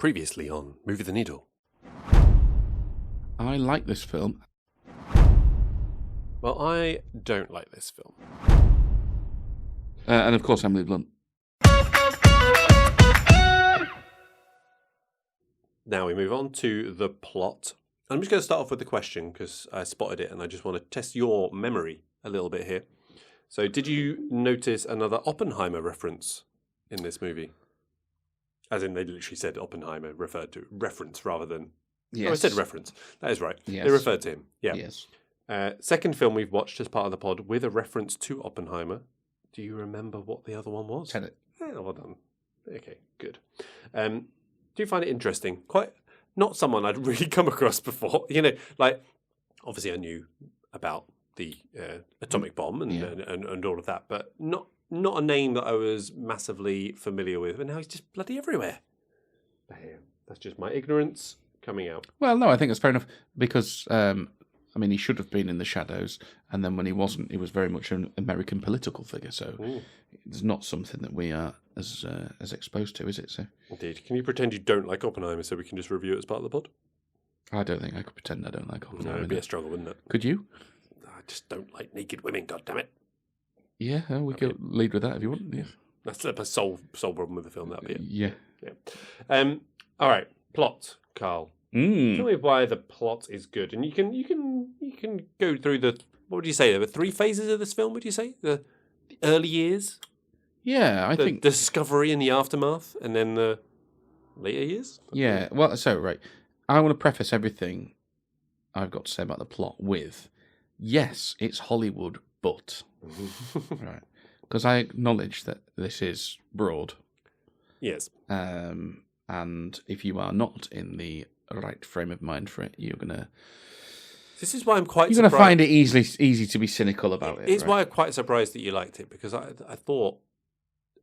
Previously on Movie the Needle. I like this film. Well, I don't like this film. And of course, Emily Blunt. Now we move on to the plot. I'm just going to start off with the question because I spotted it and I just want to test your memory a little bit here. So, did you notice another Oppenheimer reference in this movie? As in, they literally said Oppenheimer referred to reference rather than... Yes. Oh, I said reference. That is right. Yes. They referred to him. Yeah. Yes. Second film we've watched as part of the pod with a reference to Oppenheimer. Do you remember what the other one was? Tenet. Yeah, well done. Okay, good. Do you find it interesting? Quite not someone I'd really come across before. You know, like obviously I knew about the atomic bomb and all of that, but not a name that I was massively familiar with. And now he's just bloody everywhere. That's just my ignorance coming out. Well, no, I think that's fair enough because, he should have been in the shadows, and then when he wasn't, he was very much an American political figure. So it's not something that we are as exposed to, is it? So indeed. Can you pretend you don't like Oppenheimer so we can just review it as part of the pod? I don't think I could pretend I don't like Oppenheimer. No, it'd be a struggle, wouldn't it? Could you? I just don't like naked women. God damn it! Yeah, we could lead with that if you want. Yeah, that's the sole problem with the film. That'd be it. Yeah. All right. Plot, Carl. Tell me why the plot is good, and you can go through the. What would you say? There were 3 phases of this film. Would you say the early years? Yeah, I think the discovery and the aftermath, and then the later years. Yeah. Well, so right. I want to preface everything I've got to say about the plot with, yes, it's Hollywood, but right, because I acknowledge that this is broad. Yes. And if you are not in the right frame of mind for it, you're gonna. This is why I'm quite. You're gonna find it easy to be cynical about it. It's why I'm quite surprised that you liked it, because I thought,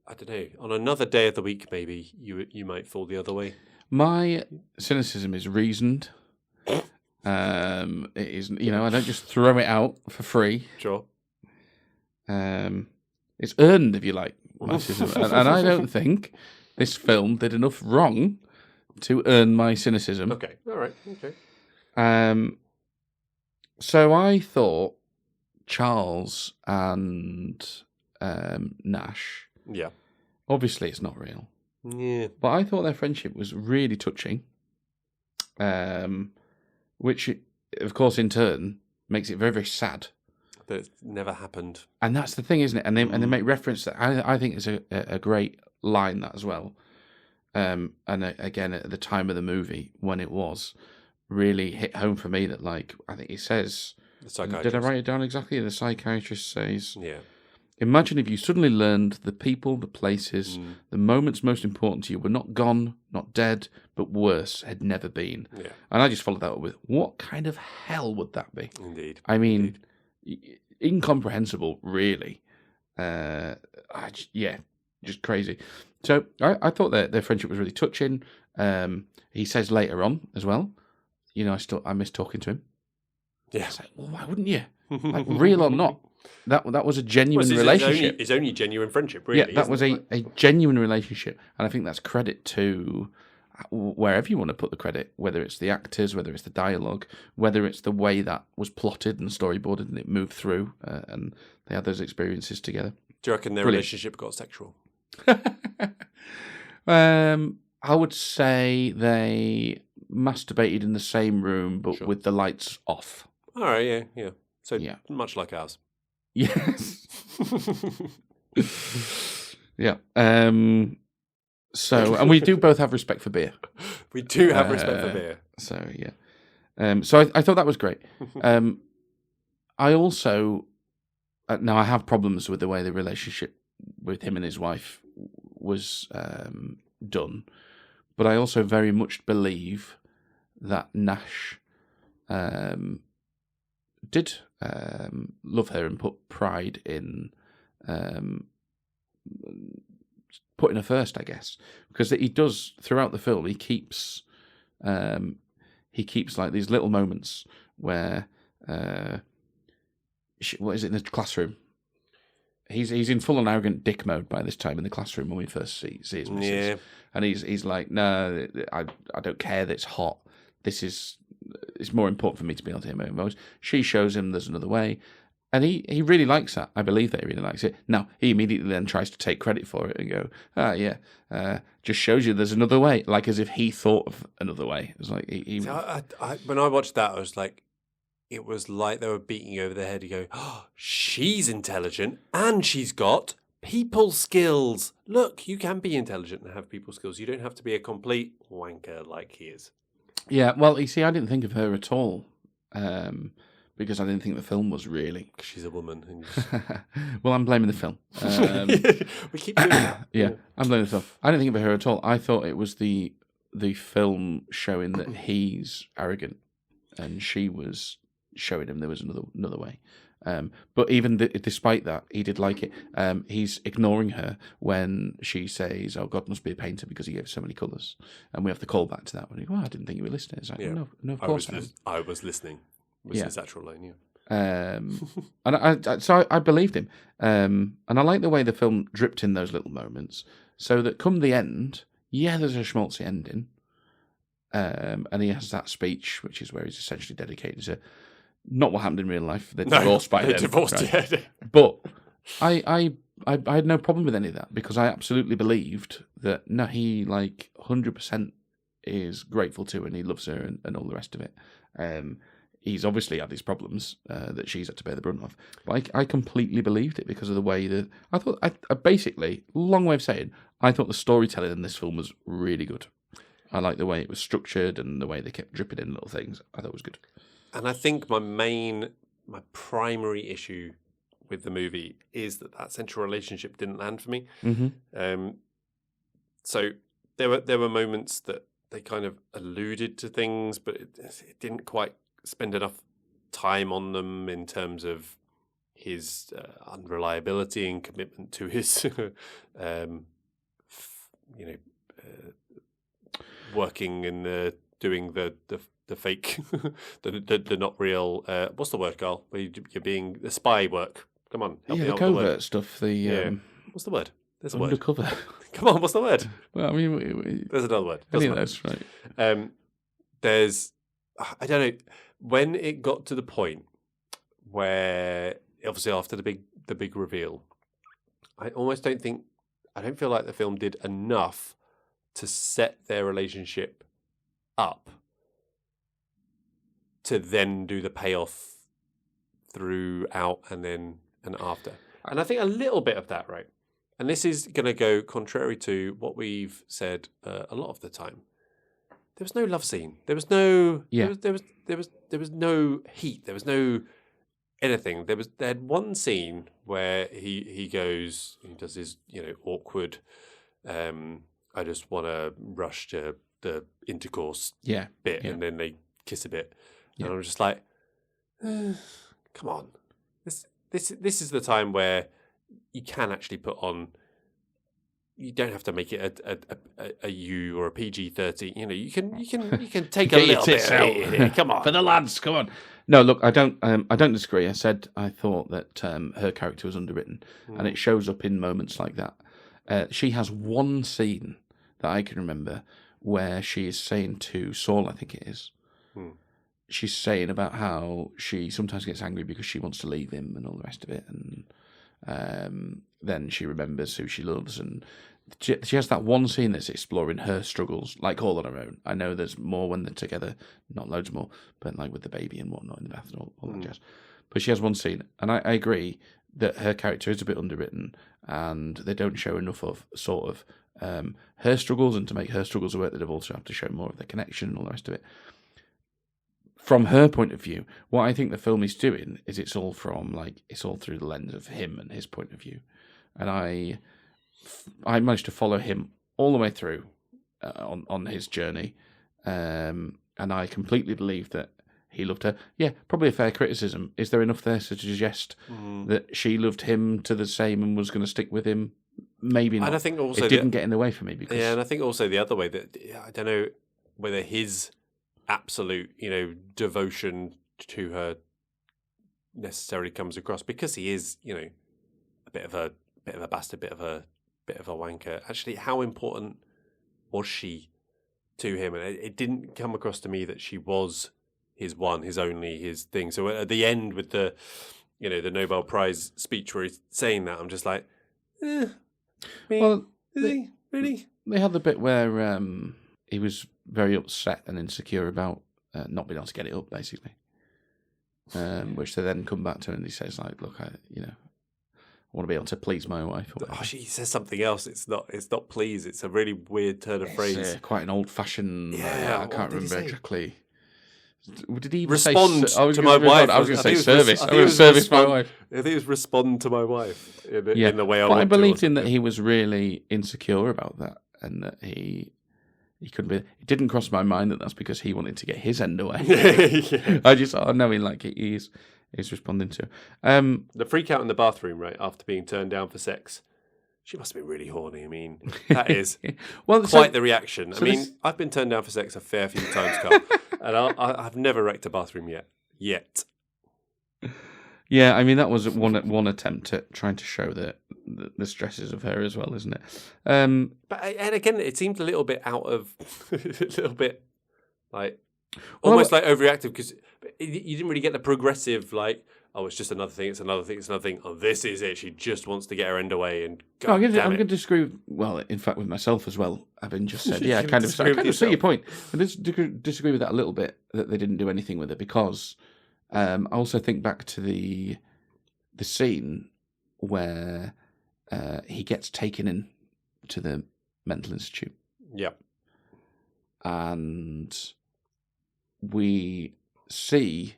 I don't know, on another day of the week maybe you might fall the other way. My cynicism is reasoned. It is, I don't just throw it out for free. Sure. It's earned, if you like, my cynicism, and I don't think this film did enough wrong to earn my cynicism. Okay. All right. Okay. So I thought Charles and Nash. Yeah. Obviously, it's not real. Yeah. But I thought their friendship was really touching, which, of course, in turn makes it very, very sad. That it's never happened. And that's the thing, isn't it? And they make reference that I think it's a great line, that as well. And again, at the time of the movie, when it was, really hit home for me that, like, I think he says... The psychiatrist. Did I write it down exactly? The psychiatrist says... Yeah. Imagine if you suddenly learned the people, the places, the moments most important to you were not gone, not dead, but worse, had never been. Yeah. And I just followed that up with, what kind of hell would that be? Indeed. I mean, incomprehensible, really. Just crazy. So I thought their friendship was really touching. He says later on as well, I miss talking to him. Yeah. I was like, well, why wouldn't you? Like, real or not? That was a genuine relationship. It's only genuine friendship, really. Yeah, that was a genuine relationship. And I think that's credit to wherever you want to put the credit, whether it's the actors, whether it's the dialogue, whether it's the way that was plotted and storyboarded and it moved through and they had those experiences together. Do you reckon their relationship got sexual? I would say they masturbated in the same room, but with the lights off. All right, yeah. So much like ours. Yes. Yeah. So, and we do both have respect for beer. We do have respect for beer. So, yeah. So I thought that was great. I also, now I have problems with the way the relationship with him and his wife was done, but I also very much believe that Nash did love her and put pride in putting her first, I guess, because he does throughout the film. He keeps like these little moments where what is it in the classroom? he's in full on arrogant dick mode by this time in the classroom when we first see his missus. Yeah. And he's like, no, I don't care that it's hot. It's more important for me to be able to hear my own voice. She shows him there's another way. And he really likes that. I believe that he really likes it. Now, he immediately then tries to take credit for it and go, just shows you there's another way. Like as if he thought of another way. It's like when I watched that, I was like, it was like they were beating you over the head. You go, oh, she's intelligent and she's got people skills. Look, you can be intelligent and have people skills. You don't have to be a complete wanker like he is. Yeah, well, you see, I didn't think of her at all. Because I didn't think the film was really. She's a woman. Well, I'm blaming the film. We keep doing that. Yeah, I'm blaming the film. I didn't think of her at all. I thought it was the film showing that he's arrogant, and she was showing him there was another way. But even despite that, he did like it. He's ignoring her when she says, "Oh, God must be a painter because he gave so many colours," and we have to call back to that. When he goes, "Oh, I didn't think you were listening." It's like, no, of course I was listening. Was his actual line, and I believed him, and I like the way the film dripped in those little moments, so that come the end, there's a schmaltzy ending, and he has that speech, which is where he's essentially dedicated to not what happened in real life. They're divorced by then, divorced, right? Yeah. But I had no problem with any of that because I absolutely believed that he 100% is grateful to her and he loves her and all the rest of it. He's obviously had his problems that she's had to bear the brunt of. But I completely believed it because of the way that I thought. I basically, long way of saying, I thought the storytelling in this film was really good. I liked the way it was structured and the way they kept dripping in little things. I thought it was good. And I think my primary issue with the movie is that central relationship didn't land for me. Mm-hmm. So there were moments that they kind of alluded to things, but it didn't quite spend enough time on them in terms of his unreliability and commitment to his, working and doing the fake, the not real. What's the word, Carl? Where you're being the spy work. Come on, help me the out covert with the word. stuff. What's the word? There's a undercover. word. Come on, what's the word? Well, I mean, there's another word. Any of those, right? There's, I don't know, when it got to the point where, obviously after the big reveal, I don't feel like the film did enough to set their relationship up to then do the payoff throughout and after. And I think a little bit of that, right? And this is going to go contrary to what we've said a lot of the time. There was no love scene. There was no. Yeah. There was no heat. There was no anything. They had one scene where he goes. He does his awkward. I just want to rush to the intercourse bit, and then they kiss a bit, and I'm just like, come on, this is the time where you can actually put on. You don't have to make it a U or a PG-13. You can take a little bit out. Come on, for the lads. Come on. No, look, I don't disagree. I said I thought that her character was underwritten, and it shows up in moments like that. She has one scene that I can remember where she is saying to Saul, I think it is. She's saying about how she sometimes gets angry because she wants to leave him and all the rest of it, and then she remembers who she loves, and she has that one scene that's exploring her struggles, like all on her own. I know there's more when they're together, not loads more, but like with the baby and whatnot in the bath and all that jazz. But she has one scene, and I agree that her character is a bit underwritten, and they don't show enough of sort of her struggles, and to make her struggles work, they'd have also have to show more of the connection and all the rest of it. From her point of view, what I think the film is doing is it's all through the lens of him and his point of view, and I managed to follow him all the way through on his journey, and I completely believe that he loved her. Yeah, probably a fair criticism. Is there enough there to suggest that she loved him to the same and was going to stick with him? Maybe not. And I think also it didn't get in the way for me because and I think also the other way that I don't know whether his absolute devotion to her necessarily comes across because he is a bit of a bastard, bit of a wanker. Actually, how important was she to him? And it didn't come across to me that she was his one, his only, his thing. So at the end with the the Nobel Prize speech where he's saying that, I'm just like, well, really? They had the bit where he was very upset and insecure about not being able to get it up, basically. Which they then come back to, and he says, like, look, I want to be able to please my wife. She says something else. It's not please. It's a really weird turn of phrase. It's quite an old-fashioned. Yeah, I can't remember exactly. Did he respond to my wife? I was going to say service. I was service my wife. I think it was respond to my wife in the way I want. But I believed in that he was really insecure about that, and that he couldn't be. It didn't cross my mind that that's because he wanted to get his end away. Yeah. I just knowing like he's responding to the freak out in the bathroom, right after being turned down for sex. She must have been really horny. I mean, that is quite the reaction. I mean, I've been turned down for sex a fair few times, Carl, and I've never wrecked a bathroom yet. Yeah, I mean that was one attempt at trying to show the stresses of her as well, isn't it? But and again, it seemed a little bit out of, a little bit like almost like overreactive because you didn't really get the progressive like. Oh, it's just another thing. It's another thing. It's another thing. Oh, this is it. She just wants to get her end away. And I'm going to disagree. Well, in fact, with myself as well. Having just said, I kind of see your point. I disagree with that a little bit. That they didn't do anything with it because I also think back to the scene where he gets taken in to the mental institute. Yeah, and we see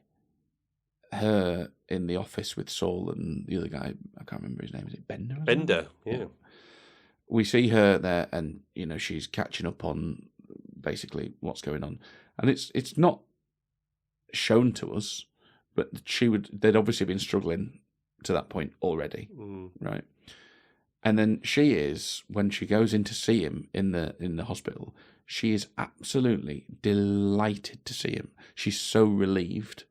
her in the office with Saul and the other guy. I can't remember his name. Is it Bender? Bender, yeah. We see her there, and she's catching up on basically what's going on, and it's not shown to us, but they'd obviously been struggling to that point already, right? And then she is, when she goes in to see him in the hospital, she is absolutely delighted to see him. She's so relieved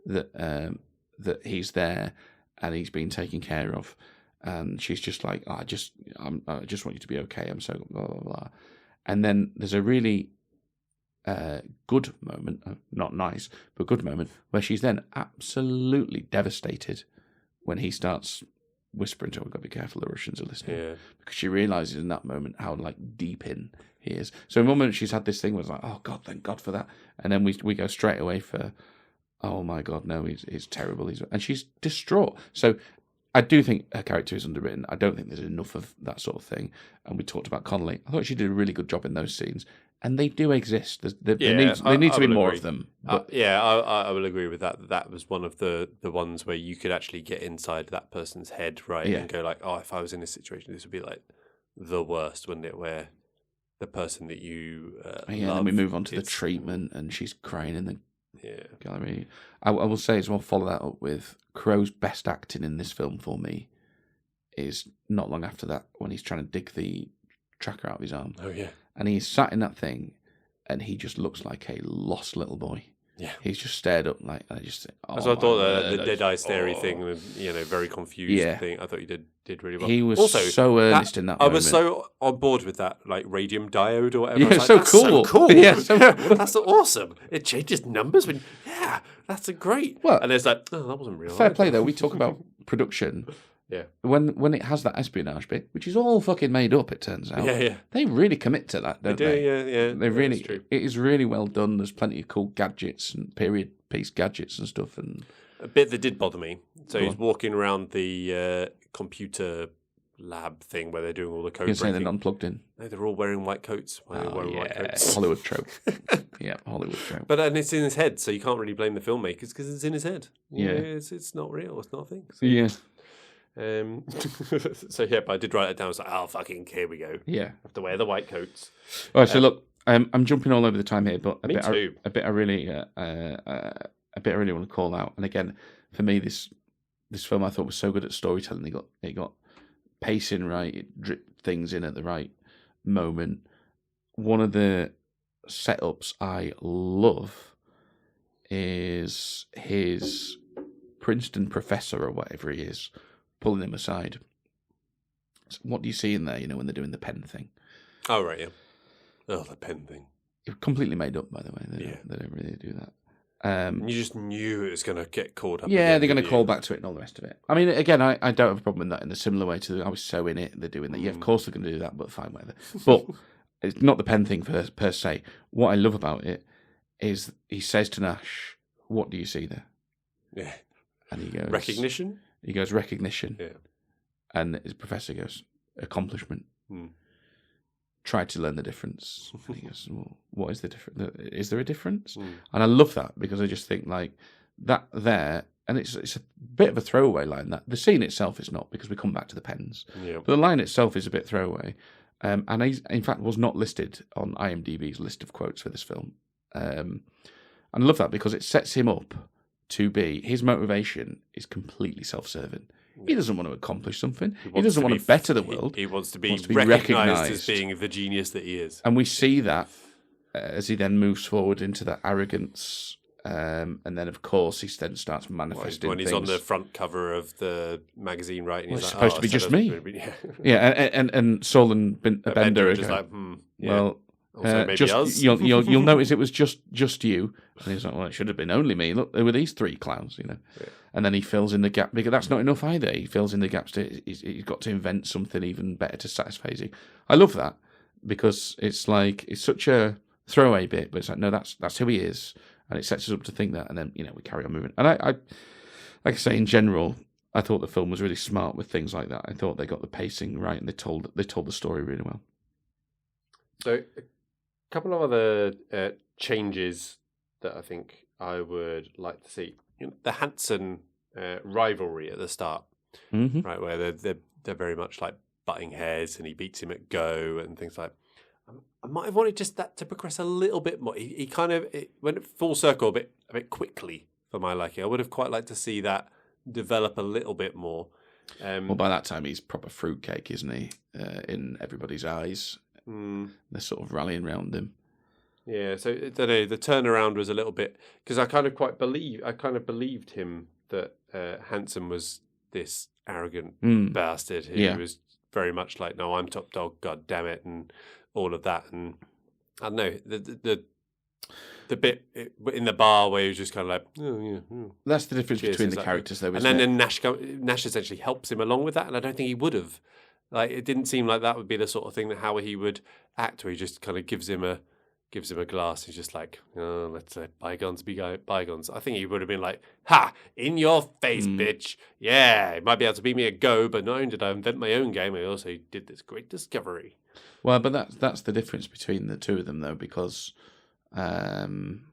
that he's there and he's being taken care of, and she's just like, I just want you to be okay. I'm so blah blah blah. And then there's a really good moment, not nice, but good moment, where she's then absolutely devastated when he starts whispering to her, "We've got to be careful, the Russians are listening," because she realizes in that moment how like deep in he is. So in one moment she's had this thing where it's like, oh God, thank God for that, and then we go straight away for, oh my God, no, he's terrible. And she's distraught. So I do think her character is underwritten. I don't think there's enough of that sort of thing. And we talked about Connolly. I thought she did a really good job in those scenes. And they do exist. There need to be more of them. But... I will agree with that. That was one of the ones where you could actually get inside that person's head, right? And go like, oh, if I was in this situation, this would be like the worst, wouldn't it? Where the person that you love, then we move on to the treatment, and she's crying in the gallery. I will say as well, follow that up with Crowe's best acting in this film for me is not long after that when he's trying to dig the tracker out of his arm. Oh yeah. And he's sat in that thing and he just looks like a lost little boy. Yeah. He's just stared up like, I just think, so I thought the dead eye starey thing was, very confused thing. I thought you did really well. He was also, so earnest in that moment. I was so on board with that, like radium diode or whatever. Yeah, so cool. Yeah, that's awesome. It changes numbers when, that's great. Well, and it's like, oh, that wasn't real. Fair play though. We talk about production. Yeah. When it has that espionage bit, which is all fucking made up, it turns out. Yeah. They really commit to that, don't they? Yeah. They really. It is really well done. There's plenty of cool gadgets and period piece gadgets and stuff. And a bit that did bother me. So he's walking around the computer lab thing where they're doing all the code. You're saying they're not plugged in? No, they're all wearing white coats. White coats? Hollywood trope. Yeah, Hollywood trope. But and it's in his head, so you can't really blame the filmmakers because it's in his head. Yeah, it's not real. It's not a thing. So. Yeah. But I did write it down. I was like, oh, fucking, here we go. Yeah. Have to wear the white coats. All right, so look, I'm jumping all over the time here, but a bit I really want to call out. And again, for me, this film I thought was so good at storytelling. It got pacing right. It dripped things in at the right moment. One of the setups I love is his Princeton professor or whatever he is pulling him aside what do you see in there? You know, when they're doing the pen thing. Oh right, yeah. Oh, the pen thing. It's completely made up, by the way. They don't really do that. You just knew it was going to get called up. Yeah, they're going to call back to it and all the rest of it. I mean, again, I don't have a problem with that in a similar way to I was so in it, they're doing that. Yeah, of course they're going to do that, but fine, whatever. But it's not the pen thing per se. What I love about it is he says to Nash, "What do you see there?" Yeah. And he goes... Recognition? He goes, "Recognition." Yeah. And his professor goes, "Accomplishment." Try to learn the difference. And he goes, "Well, what is the difference? Is there a difference?" And I love that because I just think like that there, and it's a bit of a throwaway line. That the scene itself is not, because we come back to the pens. Yeah. But the line itself is a bit throwaway, and he, in fact, was not listed on IMDb's list of quotes for this film. And I love that because it sets him up to be, his motivation is completely self-serving. He doesn't want to accomplish something. He doesn't want to better the world. He wants to be recognised as being the genius that he is. And we see that as he then moves forward into that arrogance. And then, of course, he then starts manifesting when he's things. on the front cover of the magazine, right? And he's it's like, supposed to be just me. Yeah, and Saul and Bender are just going, like, yeah. well, maybe us. you'll notice it was just you. And he's like, well, it should have been only me. Look, there were these three clowns, you know. Yeah. And then he fills in the gap, because that's not enough either. He fills in the gaps. He's got to invent something even better to satisfy you. I love that, because it's like, it's such a throwaway bit, but it's like, no, that's who he is. And it sets us up to think that, and then, you know, we carry on moving. And I like I say, in general, I thought the film was really smart with things like that. I thought they got the pacing right, and they told the story really well. So, a couple of other changes that I think I would like to see. You know, the Hanson rivalry at the start, right, where they're very much like butting heads, and he beats him at Go and things like. I might have wanted just that to progress a little bit more. He kind of went full circle a bit quickly for my liking. I would have quite liked to see that develop a little bit more. Well, by that time he's proper fruitcake, isn't he? In everybody's eyes, they're sort of rallying around him. Yeah, so I don't know. The turnaround was a little bit, because I kind of believed him that Hanson was this arrogant bastard who was very much like, no, I'm top dog, god damn it, and all of that. And I don't know, the bit in the bar where he was just kind of like, oh yeah. That's the difference between the characters, though, isn't it? And then Nash essentially helps him along with that, and I don't think he would have. Like, it didn't seem like that would be the sort of thing that how he would act, where he just kind of gives him a glass. He's just like, oh, let's let bygones be bygones. I think he would have been like, ha, in your face, bitch. Yeah, it might be able to beat me at Go, but not only did I invent my own game, I also did this great discovery. Well, but that's the difference between the two of them, though, because Hanson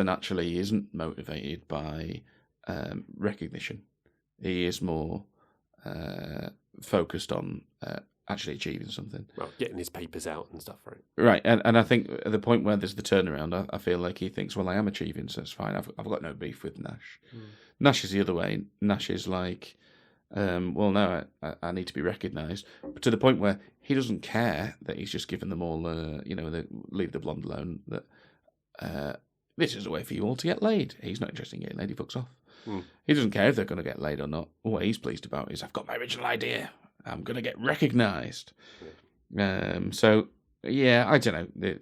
actually isn't motivated by recognition. He is more focused on actually achieving something. Well, getting his papers out and stuff, right? Right, and I think at the point where there's the turnaround, I feel like he thinks, well, I am achieving, so it's fine. I've got no beef with Nash. Nash is the other way. Nash is like, well, no, I need to be recognised. But to the point where he doesn't care that he's just given them all, leave the blonde alone, that this is a way for you all to get laid. He's not interested in getting laid, he fucks off. He doesn't care if they're going to get laid or not. What he's pleased about is, I've got my original idea. I'm going to get recognised. So, yeah, I don't know.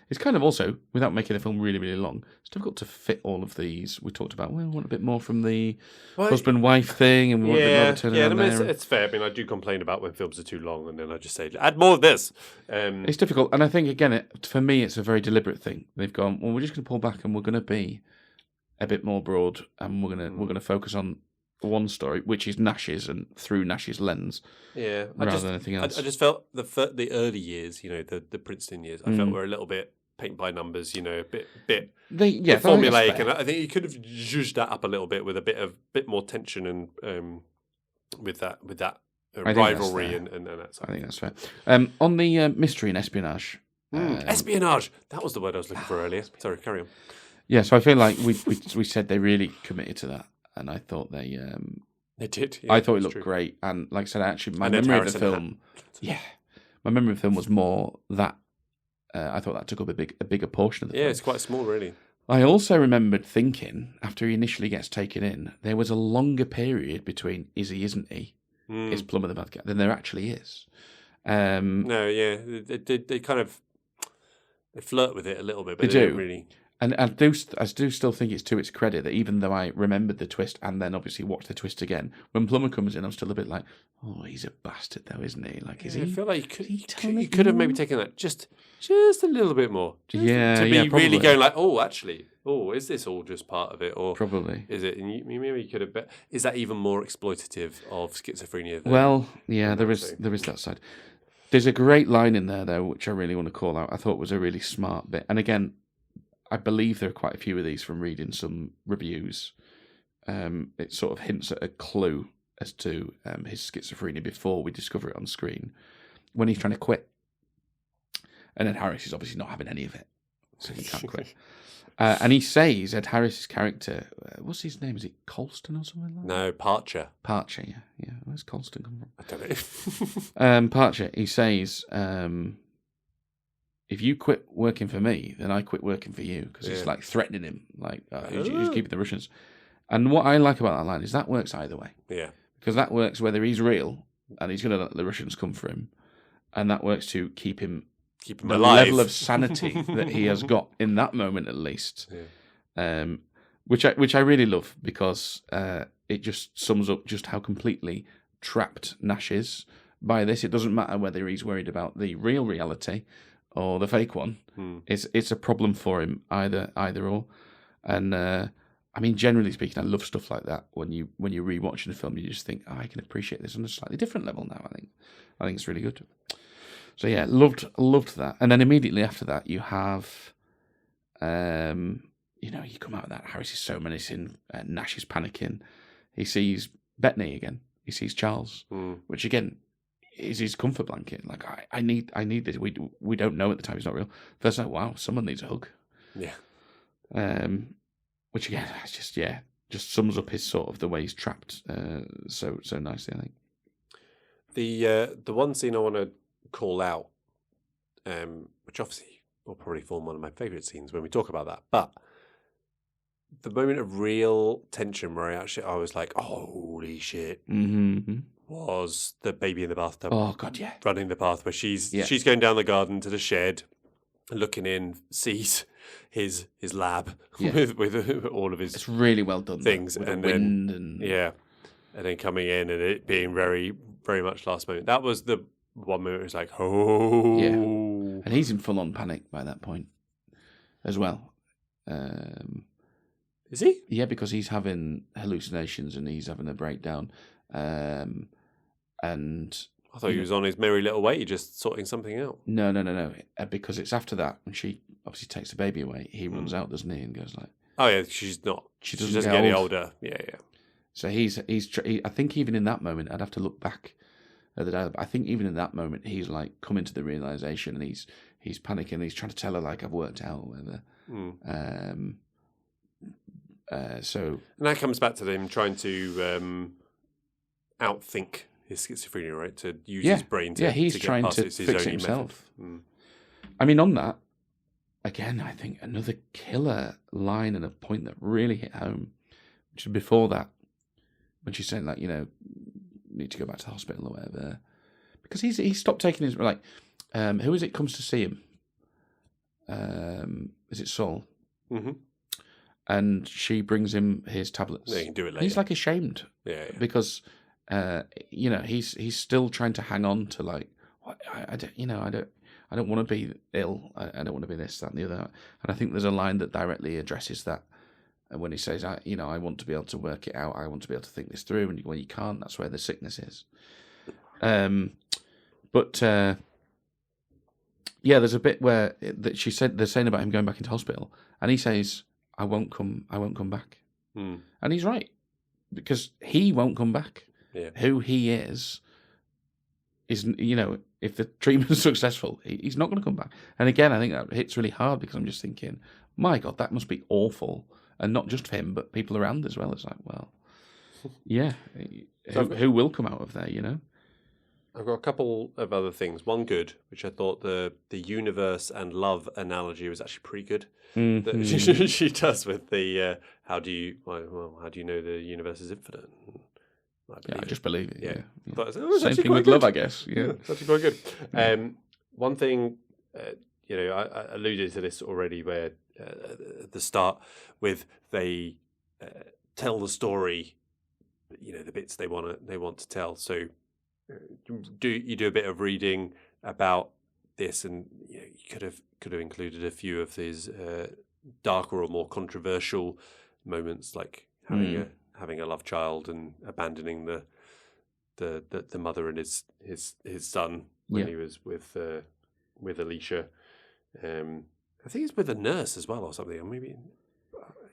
It's kind of also, without making the film really, really long, it's difficult to fit all of these. We talked about, well, we want a bit more from the husband-wife thing, and we want a bit more of a turnaround there. It's fair. I mean, I do complain about when films are too long, and then I just say, add more of this. It's difficult, and I think, again, for me, it's a very deliberate thing. They've gone, well, we're just going to pull back, and we're going to be a bit more broad, and we're going to focus on one story, which is Nash's, and through Nash's lens, rather than anything else. I just felt the early years, the Princeton years, I felt were a little bit paint by numbers, a bit formulaic, and I think you could have zhuzhed that up a little bit with a bit more tension and with that rivalry and that side. I think that's fair. On the mystery and espionage, espionage, that was the word I was looking for earlier. Sorry, carry on. Yeah, so I feel like we said they really committed to that. And I thought they did. Yeah, I thought it looked great, and like I said, actually, my memory of the film was more that I thought that took up a bigger portion of the film. Yeah, it's quite small, really. I also remembered thinking after he initially gets taken in, there was a longer period between is he, isn't he, is Plumber the bad guy, then there actually is. No, yeah, they kind of they flirt with it a little bit, but they do don't really. And I do still think it's to its credit that even though I remembered the twist and then obviously watched the twist again, when Plumber comes in, I'm still a bit like, oh, he's a bastard though, isn't he? Like, is he? I feel like you could have maybe taken that just a little bit more. To be probably. really going like, oh, actually, is this all just part of it, or Probably. is it? And maybe you could have. Is that even more exploitative of schizophrenia? Well, yeah, there is that side. There's a great line in there though, which I really want to call out. I thought was a really smart bit, and again, I believe there are quite a few of these from reading some reviews. It sort of hints at a clue as to his schizophrenia before we discover it on screen. When he's trying to quit. And Ed Harris is obviously not having any of it. So he can't quit. And he says, Ed Harris's character, what's his name? Is it Colston or something like that? No, Parcher. Parcher, yeah. Where's Colston come from? I don't know. Parcher, he says... if you quit working for me, then I quit working for you. Because he's like threatening him, like, who's keeping the Russians? And what I like about that line is that works either way. Yeah. Because that works whether he's real and he's going to let the Russians come for him. And that works to keep him the alive. level of sanity that he has got in that moment, at least. Yeah. Which I really love because it just sums up just how completely trapped Nash is by this. It doesn't matter whether he's worried about the real reality or the fake one. It's a problem for him, either or. And I mean, generally speaking, I love stuff like that. When you rewatching a film, you just think, oh, I can appreciate this on a slightly different level now. I think it's really good. So yeah, loved that. And then immediately after that, you have, you come out of that. Harris is so menacing. Nash is panicking. He sees Bettany again. He sees Charles, which again is his comfort blanket. Like I need this. We don't know at the time. It's not real. First like, wow, someone needs a hug. Yeah. Which again, it's just sums up his sort of the way he's trapped so nicely. I think. The one scene I want to call out, which obviously will probably form one of my favourite scenes when we talk about that, but the moment of real tension where I was like, oh, holy shit, was the baby in the bathtub. Oh God, yeah, running the path where she's going down the garden to the shed, looking in, sees his lab with all of his. It's really well done things, with and the then wind and then coming in and it being very very much last moment. That was the one moment. It was like, oh, yeah, and he's in full on panic by that point as well. Is he? Yeah, because he's having hallucinations and he's having a breakdown. And I thought he was on his merry little way, just sorting something out. No. Because it's after that when she obviously takes the baby away, he runs out, doesn't he, and goes like, "Oh yeah, she's not. She doesn't get any older. Yeah." So he's. I think even in that moment, I'd have to look back at the dialogue. But I think even in that moment, he's like coming to the realization, and he's panicking. He's trying to tell her like, "I've worked out," or whatever. So and that comes back to them trying to outthink his schizophrenia, right? To use his brain to he's to get trying past to it. fix it himself. I mean, on that, again, I think another killer line and a point that really hit home, which is before that, when she's saying like, need to go back to the hospital or whatever, because he stopped taking his who is it comes to see him? Is it Saul? Mm-hmm. And she brings him his tablets. Yeah, you can do it later. He's like ashamed, because he's still trying to hang on to like, I don't want to be ill. I don't want to be this, that, and the other. And I think there's a line that directly addresses that. And when he says, I want to be able to work it out. I want to be able to think this through. And when you can't, that's where the sickness is. There's a bit where that she said they're saying about him going back into hospital, and he says, I won't come back. And he's right, because he won't come back. Yeah. Who he is, if the treatment's successful, he's not going to come back. And again, I think that hits really hard, because I'm just thinking, my God, that must be awful. And not just for him, but people around as well. It's like, well, yeah, who will come out of there, I've got a couple of other things. One good, which I thought the universe and love analogy was actually pretty good. Mm-hmm. That she does with the how do you know the universe is infinite? I just believe it. Yeah. Yeah. I thought it was Same actually thing quite with good. love, I guess. Yeah. It's actually quite good. One thing, I alluded to this already, where at the start with they tell the story, the bits they want to tell. So you do a bit of reading about this, and you could have included a few of these darker or more controversial moments, like having a love child and abandoning the mother and his son when he was with Alicia. I think he's with a nurse as well or something. Or maybe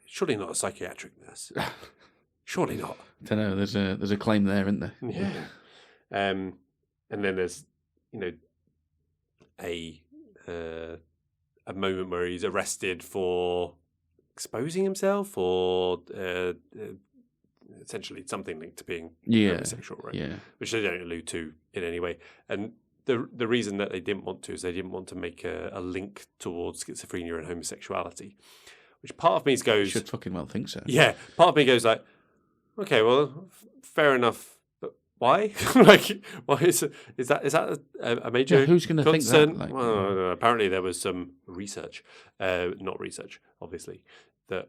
surely not a psychiatric nurse. Surely not. I don't know. There's a claim there, isn't there? Yeah. And then there's a moment where he's arrested for exposing himself or essentially something linked to being homosexual, right? Yeah. Which they don't allude to in any way. And the reason that they didn't want to is they didn't want to make a link towards schizophrenia and homosexuality. Which part of me goes, should fucking well think so. Yeah, part of me goes like, okay, well, fair enough. But why? Like, why is that a major? Yeah, who's going to think that? Like, well, apparently there was some research, not research, obviously, that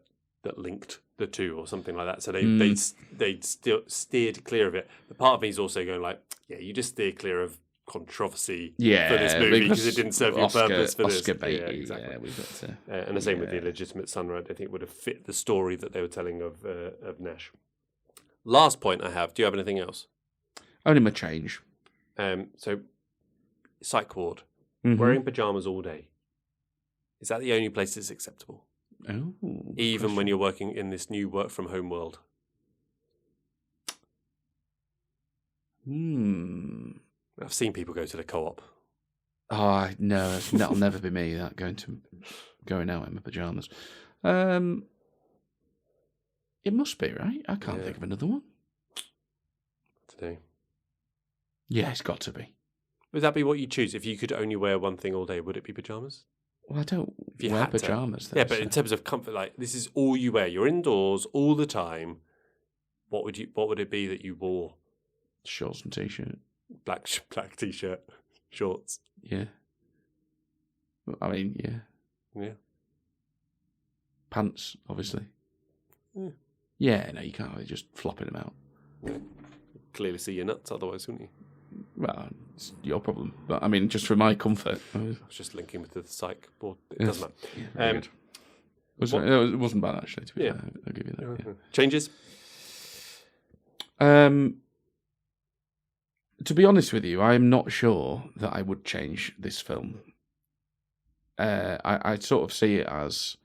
linked the two or something like that. So they still steered clear of it. But part of me is also going like, yeah, you just steer clear of controversy for this movie because it didn't serve your purpose for Oscar this. bait, Yeah, exactly. Yeah, we've got to, and the same with the illegitimate son, right? I think it would have fit the story that they were telling of Nash. Last point I have. Do you have anything else? Only my change. So, psych ward. Wearing pajamas all day. Is that the only place it's acceptable? Oh, even when you're working in this new work from home world? I've seen people go to the co-op. Oh no, that'll never be me. That going out in my pajamas. It must be, right? I can't think of another one. Today. Yeah, it's got to be. Would that be what you choose if you could only wear one thing all day? Would it be pajamas? Well, I don't wear pajamas. Yeah, but in terms of comfort, like this is all you wear. You're indoors all the time. What would it be that you wore? Shorts and t-shirt. Black t-shirt, shorts. Yeah. I mean, yeah. Yeah. Pants, obviously. Yeah. Yeah, no, you can't really just flopping them out. Okay. Clearly see your nuts, otherwise, wouldn't you? Well, it's your problem. But I mean, just for my comfort. I was just linking with the psych board. It doesn't matter. It wasn't bad, actually, to be fair. I'll give you that. Yeah. Changes? To be honest with you, I'm not sure that I would change this film. I sort of see it as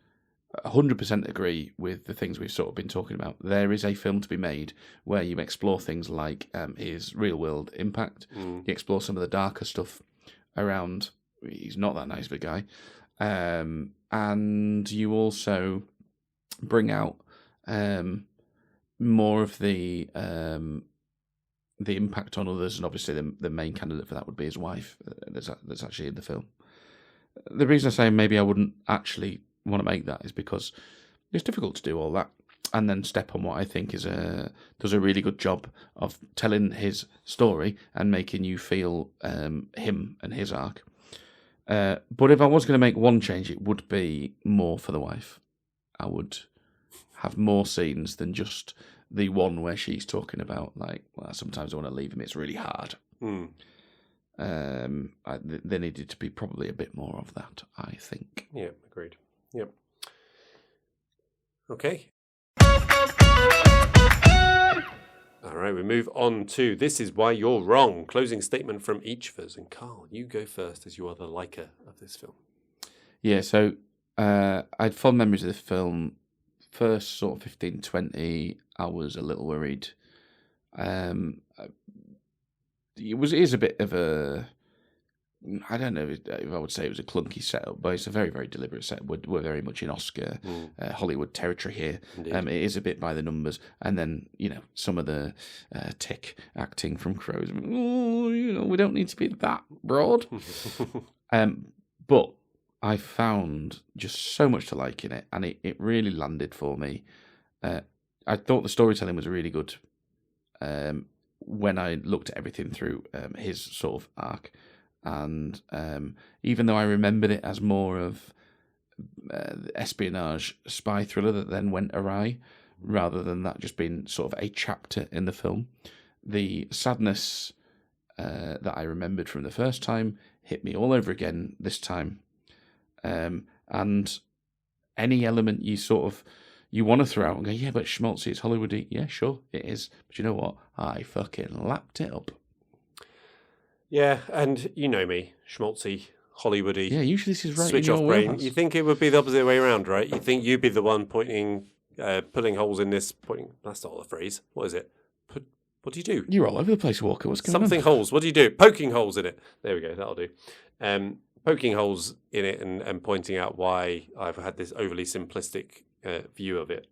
100% agree with the things we've sort of been talking about. There is a film to be made where you explore things like his real-world impact. You explore some of the darker stuff around he's not that nice of a guy. And you also bring out more of the impact on others, and obviously the main candidate for that would be his wife. That's actually in the film. The reason I say maybe I wouldn't actually want to make that is because it's difficult to do all that and then step on what I think does a really good job of telling his story and making you feel him and his arc. But if I was going to make one change, it would be more for the wife. I would have more scenes than just the one where she's talking about, like, well, sometimes I want to leave him, it's really hard. There needed to be probably a bit more of that, I think. Yeah, agreed. Yep. Okay. All right, we move on to This Is Why You're Wrong. Closing statement from each of us. And Carl, you go first as you are the liker of this film. Yeah, so I had fond memories of the film. First sort of 15, 20, I was a little worried. It is a bit of a... I don't know if I would say it was a clunky setup, but it's a very, very deliberate setup. We're very much in Oscar Hollywood territory here. It is a bit by the numbers, and then some of the tick acting from Crowe's. We don't need to be that broad. But I found just so much to like in it, and it really landed for me. I thought the storytelling was really good. when I looked at everything through his sort of arc. And even though I remembered it as more of espionage spy thriller that then went awry, rather than that just being sort of a chapter in the film, the sadness that I remembered from the first time hit me all over again this time. And any element you want to throw out and go, yeah, but schmaltzy, it's Hollywoody. Yeah, sure, it is. But you know what? I fucking lapped it up. Yeah, and you know me, schmaltzy, Hollywoody. Yeah, usually this is right switch in off your brain. wheelhouse. You think it would be the opposite way around, right? You think you'd be the one pulling holes in this. That's not the phrase. What is it? What do you do? You're all over the place, Walker. What's going on? Something holes. What do you do? Poking holes in it. There we go. That'll do. Poking holes in it and pointing out why I've had this overly simplistic view of it.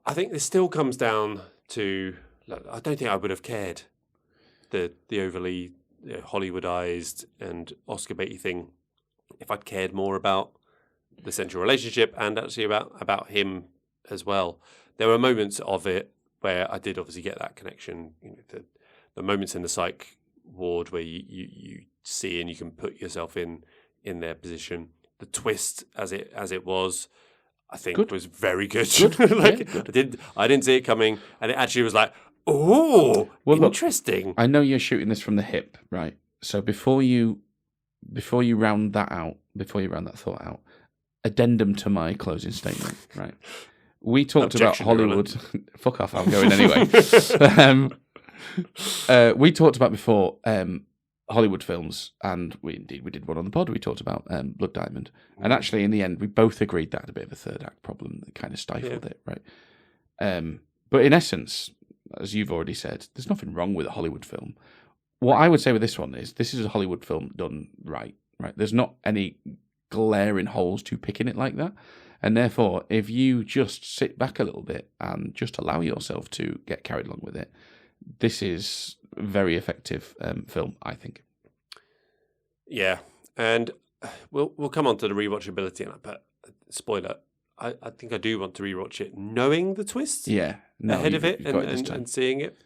I think this still comes down to. I don't think I would have cared. The overly Hollywoodized and Oscar baity thing, if I'd cared more about the central relationship and actually about him as well. There were moments of it where I did obviously get that connection. You know, the moments in the psych ward where you see and you can put yourself in their position. The twist as it was, I think was very good. Good. I didn't see it coming, and it actually was like, oh, well, interesting. Look, I know you're shooting this from the hip, right? So before you round that thought out, addendum to my closing statement, right? We talked about Hollywood. Fuck off! I'm going anyway. We talked about before Hollywood films, and we did one on the pod. We talked about Blood Diamond, and actually in the end, we both agreed that had a bit of a third act problem that kind of stifled it, right? But in essence, as you've already said, there's nothing wrong with a Hollywood film. What I would say with this one is this is a Hollywood film done right. There's not any glaring holes to pick in it like that. And therefore, if you just sit back a little bit and just allow yourself to get carried along with it, this is a very effective film, I think. Yeah, and we'll come on to the rewatchability, but spoiler, I think I do want to rewatch it knowing the twist ahead of it and seeing it.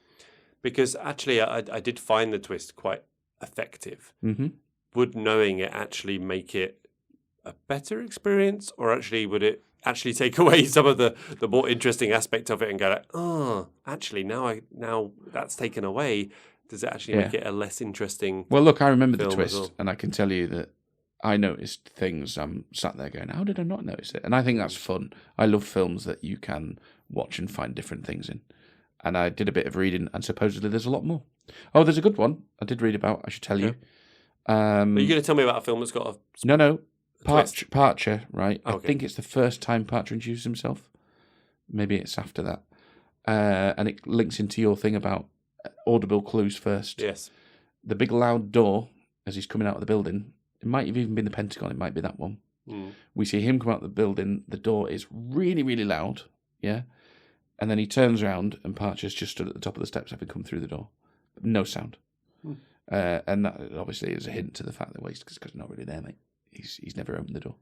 Because actually, I did find the twist quite effective. Mm-hmm. Would knowing it actually make it a better experience, or actually would it actually take away some of the more interesting aspect of it and go like, oh, actually now that's taken away, does it actually make it a less interesting? Well, look, I remember the twist, and I can tell you that I noticed things. I'm sat there going, how did I not notice it? And I think that's fun. I love films that you can watch and find different things in. And I did a bit of reading, and supposedly there's a lot more. Oh, there's a good one I did read about, I should tell you. Are you going to tell me about a film that's got a... No. Parcher, right? Oh, okay. I think it's the first time Parcher introduced himself. Maybe it's after that. And it links into your thing about audible clues first. Yes. The big loud door, as he's coming out of the building, it might have even been the Pentagon, it might be that one. Mm. We see him come out of the building, the door is really, really loud, yeah? And then he turns around and Parcher's just stood at the top of the steps having come through the door. No sound. And that obviously is a hint to the fact that he's not really there, mate. He's never opened the door.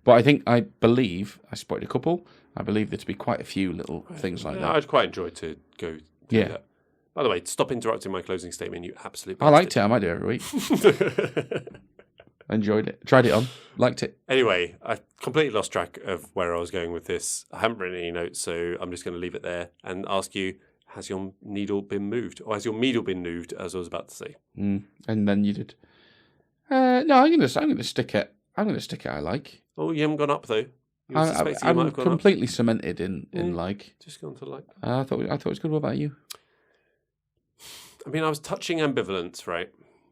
But I believe, I spotted a couple. I believe there to be quite a few little things like that. I'd quite enjoy to go do that. By the way, stop interrupting my closing statement, you absolute bastard. I liked it. I might do it every week. I enjoyed it. Tried it on. Liked it. Anyway, I completely lost track of where I was going with this. I haven't written any notes, so I'm just going to leave it there and ask you, has your needle been moved? Or has your needle been moved, as I was about to say? And then you did. No, I'm going to stick it. I like. Oh, you haven't gone up, though? I'm completely cemented in like. Just gone to like. I thought it was good. What about you? I mean, I was touching ambivalence, right?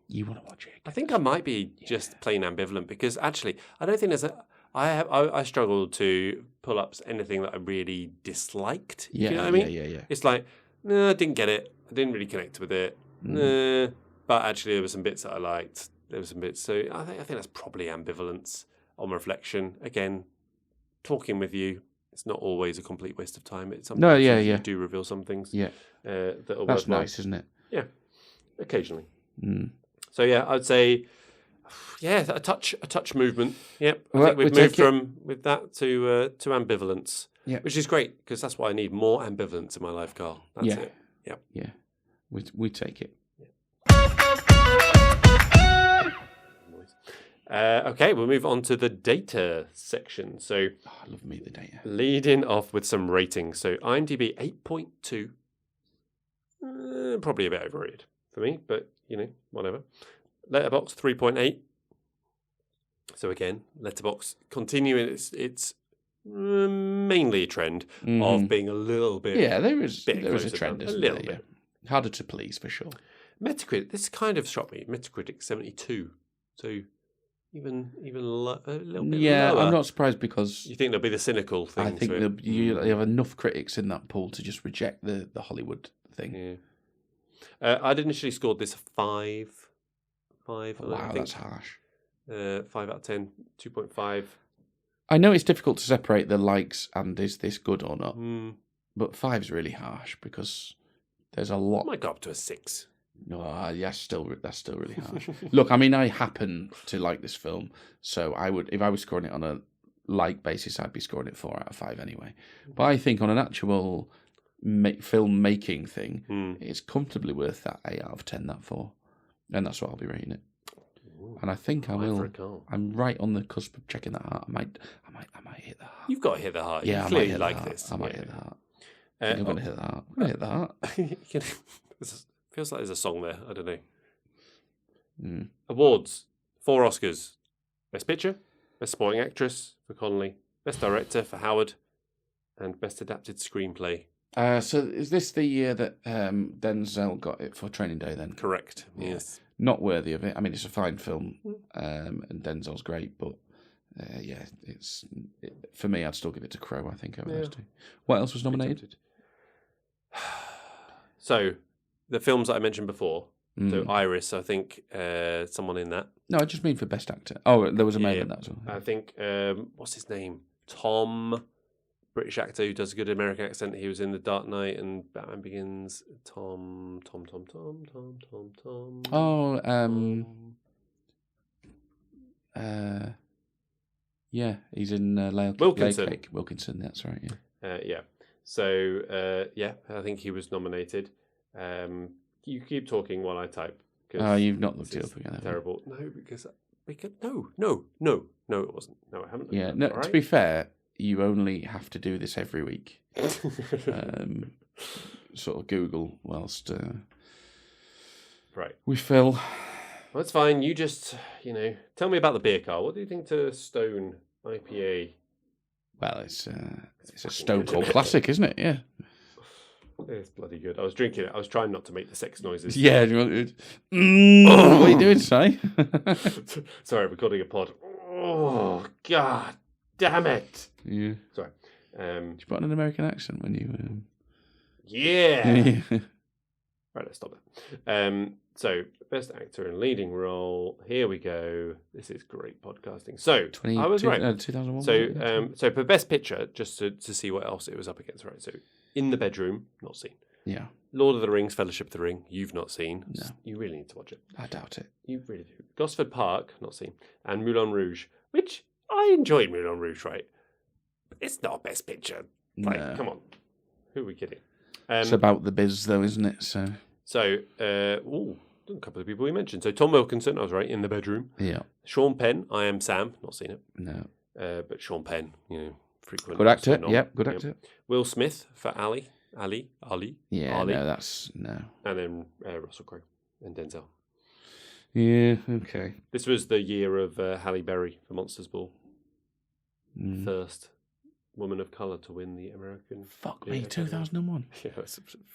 You want to watch it? I think I might be just plain ambivalent because actually, I don't think there's I struggled to pull up anything that I really disliked. Yeah, you know what I mean? Yeah. It's like, no, I didn't get it. I didn't really connect with it. But actually, there were some bits that I liked. There were some bits. So I think that's probably ambivalence on reflection. Again, talking with you, it's not always a complete waste of time. It's sometimes you do reveal some things. Yeah, that are that's nice, isn't it? Yeah, occasionally. So yeah, I'd say Yeah, a touch movement. Yep, I Well, think we've we moved take it. from with that to ambivalence. Yeah. Which is great because that's why I need more ambivalence in my life, Carl. That's Yeah. it. Yep. Yeah, we take it. Okay, we'll move on to the data section. So, I love me the data. leading off with some ratings. So, IMDb 8.2. Probably a bit overrated for me, but whatever. Letterboxd 3.8. So again, Letterboxd continuing its mainly a trend of being a little bit. Yeah, there is a closer trend, down, isn't a little there? bit. Yeah. Harder to please for sure. Metacritic. This kind of shocked me. Metacritic 72. So even a little bit Yeah, lower. I'm not surprised because You think there'll be the cynical thing? I think to it? you have enough critics in that pool to just reject the Hollywood thing. Yeah. I'd initially scored this a 5. 5. Wow, I think. that's harsh. 5 out of 10. 2.5. I know it's difficult to separate the likes and is this good or not, Mm. but 5's really harsh because there's a lot. Might go up to a 6. No, yeah, that's still really harsh. Look, I mean, I happen to like this film, so I would, if I was scoring it on a like basis, I'd be scoring it 4 out of 5 anyway. But I think on an actual film making thing, it's comfortably worth that 8 out of 10, that 4, and that's what I'll be rating it. Ooh, And I think I will. Carl. I'm right on the cusp of checking that heart. I might hit the heart. You've got to hit the heart. Yeah, you I clearly might hit like the heart. this. I might hit the heart. I think I'm going to hit the heart. I'm going to hit the heart. Feels like there's a song there. I don't know. Mm. Awards. 4 Oscars. Best Picture, Best Supporting Actress for Connolly, Best Director for Howard, and Best Adapted Screenplay. So is this the year that Denzel got it for Training Day then? Correct. Yeah. Yes. Not worthy of it. I mean, it's a fine film, and Denzel's great, but for me, I'd still give it to Crowe, I think, over those two. What else was nominated? So, the films that I mentioned before, so Iris, I think someone in that. No, I just mean for Best Actor. Oh, there was a man in that as well. I think, what's his name? Tom, British actor who does a good American accent. He was in The Dark Knight and Batman Begins. Tom. Oh, yeah, he's in Wilkinson. Lake Wilkinson, that's right, yeah. Yeah. So, I think he was nominated. You keep talking while I type. Oh, you've not looked it up again. Terrible. No, because no, it wasn't. No, I haven't. Yeah, no. To be fair, you only have to do this every week. Sort of Google whilst right. we fill. Well, that's fine. You just, tell me about the beer, Carl. What do you think to Stone IPA? Well, it's a Stone Cold classic, isn't it? Yeah. It's bloody good. I was drinking it. I was trying not to make the sex noises. Yeah. What are you doing, Si? Sorry, recording a pod. Oh, God damn it. Yeah. Sorry. Did you put on an American accent when you... Yeah. Right, let's stop there. So, best actor in leading role. Here we go. This is great podcasting. So, I was right. 2001. So for best picture, just to see what else it was up against, right? So, In the Bedroom, not seen. Yeah. Lord of the Rings, Fellowship of the Ring, you've not seen. No. You really need to watch it. I doubt it. You really do. Gosford Park, not seen. And Moulin Rouge, which I enjoyed Moulin Rouge, right? But it's not best picture. Like, come on. Who are we kidding? It's about the biz, though, isn't it? So, a couple of people we mentioned. So Tom Wilkinson, I was right, In the Bedroom. Yeah. Sean Penn, I Am Sam, not seen it. No. But Sean Penn, frequently. Good actor. Yep, good actor. Will Smith for Ali. Yeah, Ali. No. And then Russell Crowe and Denzel. Yeah, okay. This was the year of Halle Berry for Monsters Ball. First woman of colour to win the American. Fuck me, 2001. Yeah,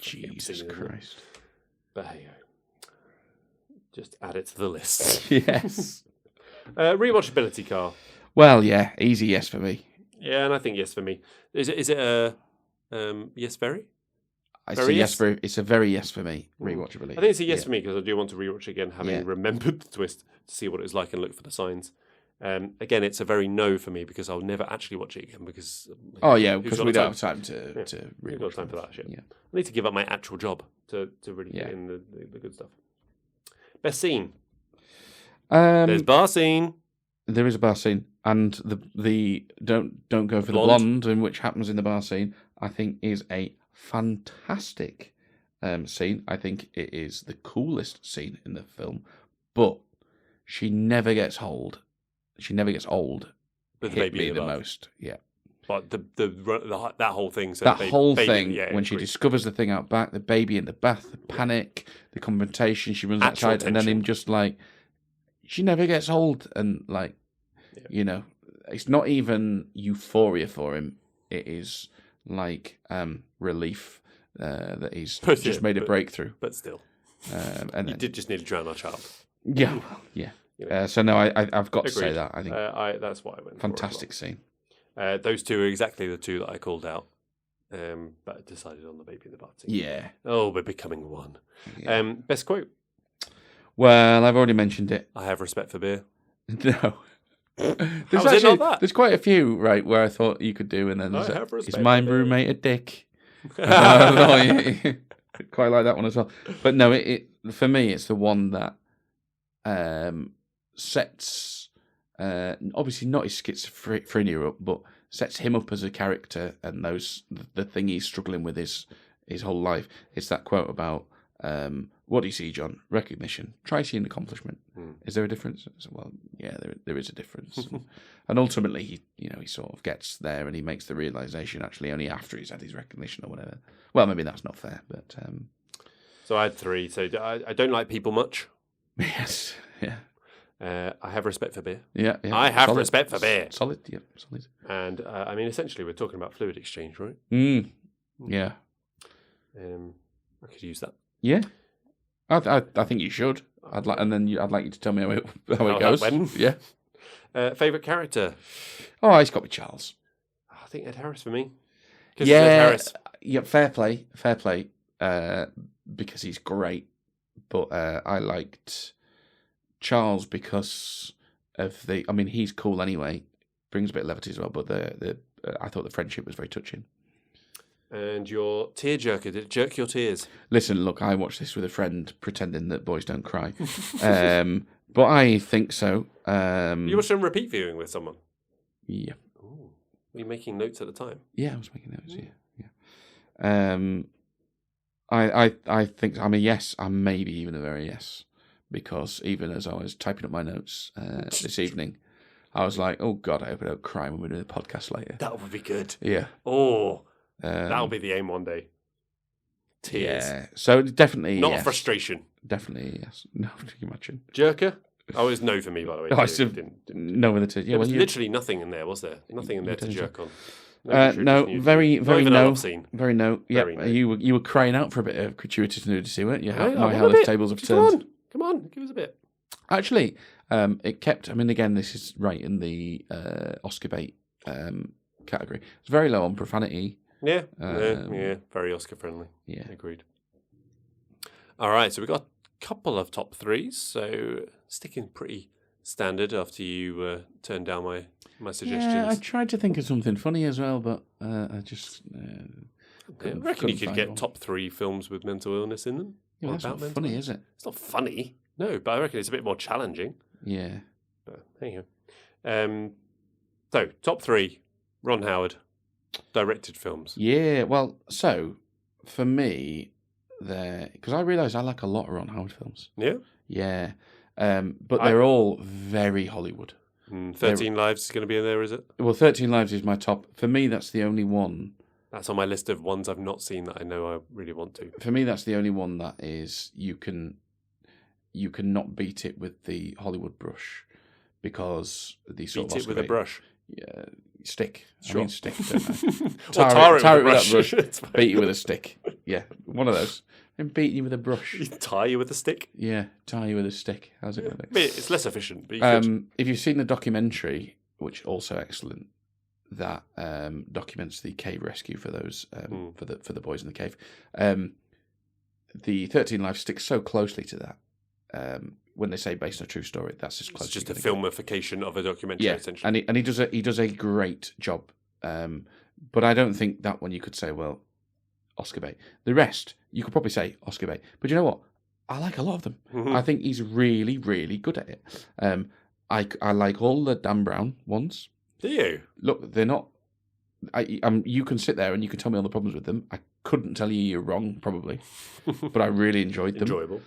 Jesus Christ. But hey, just add it to the list. Yes. Rewatchability, Carl. Well, yeah, easy yes for me. Yeah, and I think yes for me. Is it a yes very? It's a very yes for me. Rewatchability. I think it's a yes for me because I do want to rewatch it again, having remembered the twist to see what it's like and look for the signs. Again, it's a very no for me because I'll never actually watch it again because. Because we don't have time to rewatch. We've got time for that shit. Yeah. I need to give up my actual job to really get in the good stuff. Best scene. There's bar scene. There is a bar scene, and the don't go for the blonde, and which happens in the bar scene, I think is a fantastic scene. I think it is the coolest scene in the film, but she never gets old. She never gets old. But the Hit baby me the most, yeah. But that whole thing. So that the whole baby, thing yeah, when she discovers the thing out back, the baby in the bath, the panic, the confrontation, she runs Actual outside, and then tension. him just like she never gets old, and like you know, it's not even euphoria for him. It is like relief that he's just made a breakthrough. But still, and you did just nearly drown our child. Yeah, yeah. So no, I've got to say Agreed. that I think that's what I went. fantastic scene. Those two are exactly the two that I called out, but I decided on the baby in the bath scene. Yeah. Oh, we're becoming one. Yeah. Best quote. Well, I've already mentioned it. I have respect for beer. No. There's quite a few, right, where I thought you could do, and then is my roommate a dick? Quite like that one as well. But no, it for me, it's the one that sets, obviously not his schizophrenia up, but sets him up as a character, and the thing he's struggling with his whole life. It's that quote about, what do you see, John? Recognition. Try seeing accomplishment. Is there a difference? Well, yeah, there is a difference. And ultimately, he sort of gets there, and he makes the realization actually only after he's had his recognition or whatever. Well, maybe that's not fair, but so I had three. So I don't like people much. Yes, yeah. I have respect for beer. Yeah. I have respect for beer. Solid, yeah, solid. And I mean, essentially, we're talking about fluid exchange, right? Yeah. I could use that. Yeah. I think you should. I'd like you to tell me how it goes. When? Yeah. Favorite character? Oh, it's got to be Charles. I think Ed Harris for me. Yeah. Ed Harris. Yeah. Fair play. Because he's great, but I liked Charles because of I mean, he's cool anyway. Brings a bit of levity as well, but I thought the friendship was very touching. And your tearjerker, did it jerk your tears? Listen, look, I watched this with a friend pretending that boys don't cry. But I think so. You watched on repeat viewing with someone? Yeah. Ooh. Were you making notes at the time? Yeah, I was making notes, yeah. I think I'm a yes. I'm maybe even a very yes. Because even as I was typing up my notes this evening, I was like, oh, God, I hope I don't cry when we're doing the podcast later. That would be good. Yeah. Oh, that'll be the aim one day. Tears. Yeah. So definitely Not yes. frustration. Definitely yes. No, can you imagine? Jerker? Oh, it was no for me, by the way. I didn't. No with the tears. Yeah, there was literally nothing in there, was there? Nothing in there to jerk on. No, very no. Very no. Yeah, Very no. You were crying out for a bit of gratuitous nudity, weren't you? Right, how the tables have turned. Come on, give us a bit. Actually, it kept. I mean, again, this is right in the Oscar bait category. It's very low on profanity. Yeah, very Oscar friendly. Yeah, agreed. All right, so we got a couple of top threes. So sticking pretty standard after you turned down my suggestions. Yeah, I tried to think of something funny as well, but I just. I reckon you could get top three films with mental illness in them. Yeah, that's not funny, is it? It's not funny. No, but I reckon it's a bit more challenging. Yeah. But anyhow. So, top three. Ron Howard. Directed films. Yeah, well, so, for me, because I realise I like a lot of Ron Howard films. Yeah? Yeah. But they're all very Hollywood. 13 Lives is going to be in there, is it? Well, 13 Lives is my top. For me, that's the only one. That's on my list of ones I've not seen that I know I really want to. For me, that's the only one that is you can not beat it with the Hollywood brush because the sort beat of it with a brush. Yeah, stick. Sure. I mean stick. Don't I? Tar it with with that brush. It's Beat you with a stick. Yeah, one of those. And beat you with a brush. You tie you with a stick. Yeah, tie you with a stick. How's it going? It's less efficient, but you could. If you've seen the documentary, which also excellent, that documents the cave rescue for those for the boys in the cave. The 13 Lives sticks so closely to that. When they say based on a true story, that's as close. It's just a filmification of a documentary, essentially. And he does a great job. But I don't think that one you could say, well, Oscar bait. The rest you could probably say Oscar bait. But you know what? I like a lot of them. Mhm. I think he's really, really good at it. I like all the Dan Brown ones. Do you? Look, they're not. You can sit there and you can tell me all the problems with them. I couldn't tell you you're wrong, probably, but I really enjoyed them. Enjoyable.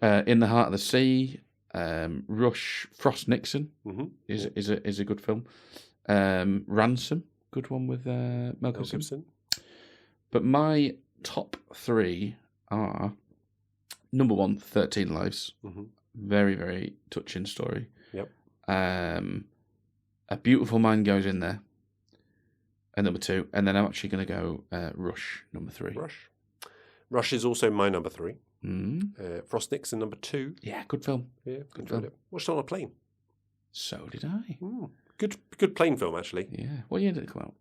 In the Heart of the Sea, Rush, Frost Nixon is a good film. Ransom, good one with Mel Gibson. But my top 3 are number 1, 13 Lives. Mm-hmm. Very, very touching story. Yep. A Beautiful Mind goes in there. And number 2. And then I'm actually going to go Rush, number 3. Rush is also my number 3. Mm. Frost Nixon, number 2. Yeah, good film. Yeah, Good enjoyed film. it. Watched it on a plane. So did I. Good plane film, actually. Yeah. What year did it come out?